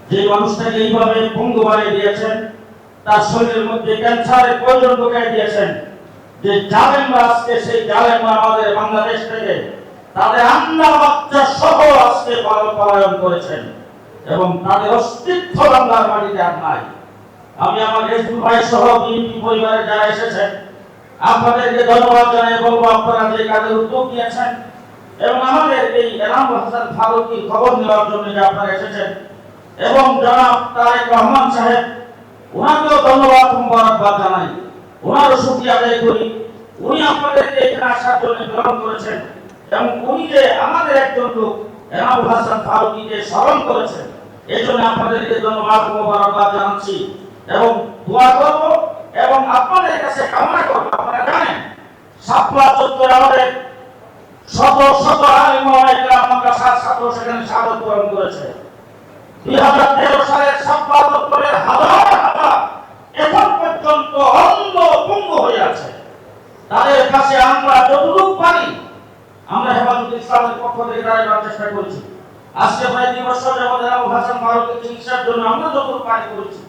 যে মানুষটাকে এইভাবে পঙ্গু বানিয়ে দিয়েছেন, তার শরীরের মধ্যে ক্যান্সারের প্রয়োজন ঢুকিয়ে দিয়েছেন, যে জালেমরা আজকে সেই জালেমরা আমাদের বাংলাদেশ থেকে তাদের আন্না বাচ্চা সহ আজকে পলায়ন করেছেন এবং তাদের অস্তিত্ব বাংলার মাটিতে আর নাই। আমি আমার রেজুল ভাই সহ বিএনপি পরিবারের যারা এসেছেন আপনাদেরকে ধন্যবাদ জানাই বলবো, আপনারা যে কাজের উদ্যোগ নিয়েছেন এবং আমাদের এই এনামুল হাসান ফারুকীর খবর নেওয়ার জন্য যে আপনারা এসেছেন এবং জনাব তারেক রহমান সাহেব ওনাকেও ধন্যবাদ মোবারকবাদ জানাই, ওনারও শুকরিয়া আদায় করি। উনি আপনাদেরকে এখানে আসার জন্য গ্রহণ করেছেন এবং উনি যে আমাদের একজন লোক এনামুল হাসান ফারুকীকে স্মরণ করেছেন, এই জন্য আপনাদেরকে ধন্যবাদ মোবারকবাদ জানাচ্ছি এবং দোয়া করব এবং আপনাদের কাছে কামনা করব। আপনারা জানেন শাপলা চত্বরে আমাদের শত শত আলেম ওলামায়ে আমাদের ছাত্র সেখানে স্বাগত গ্রহণ করেছে। 2013 সালের শাপলা চত্বরের হাজার হাজার এখন পর্যন্ত অন্ধ পঙ্গু হয়ে আছে। তাদের কাছে আমরা যতটুকু পারি আমরা হেফাজতে ইসলামের পক্ষ থেকে দাঁড়াবার চেষ্টা করেছি। আজকে প্রায় 2 বছর যাবত এনামুল হাসান ফারুকীর চিকিৎসার জন্য আমরা যতটুকু পারি করেছি।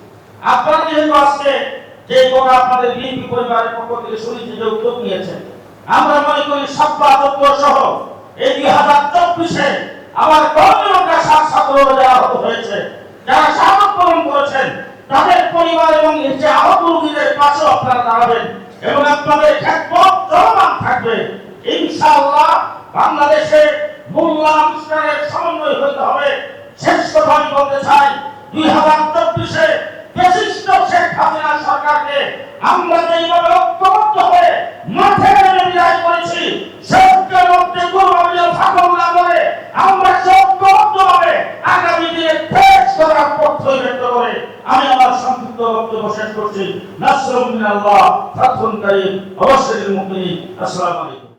আপনারা যেহেতু আজকে যে কথা আপনাদের বিএনপি পরিবারের পক্ষ থেকে শুনেছি যে উদ্যোগ নিয়েছেন, আমরা মনে করি শাপলা চত্বর সহ এই 2024-এ আমার কর্মীরা ছাত্র যারা আহত হয়েছে, যারা শাহাদাত বরণ করেছেন, তাদের পরিবার এবং এই যে আহত রোগীদের পাশে আপনারা দাঁড়াবেন এবং আপনাদের খেদমত চলমান থাকবে। ইনশাআল্লাহ বাংলাদেশে মোল্লা আমিরের সমন্বয় হতে হবে। শেষ কথা আমি বলতে চাই, 2024-এ ফ্যাসিস্ট শেখ হাসিনা সরকারকে আমরা যেইভাবে ঐক্যবদ্ধ হয়ে মাঠে নেমে বিরাজ করেছি, সবকে মধ্যে দুর্ভাগ্যের ফাঁকল না করে আমরা ঐক্যবদ্ধভাবে আগামী দিনে ফেস করার পথ ব্যক্ত করে আমি আমার সংক্ষিপ্ত বক্তব্য শেষ করছি। নাসরুম মিনাল্লাহ, ফাতহুন কারীম, ওয়াবাশশিরিল মুমিনিন। আসসালামু আলাইকুম।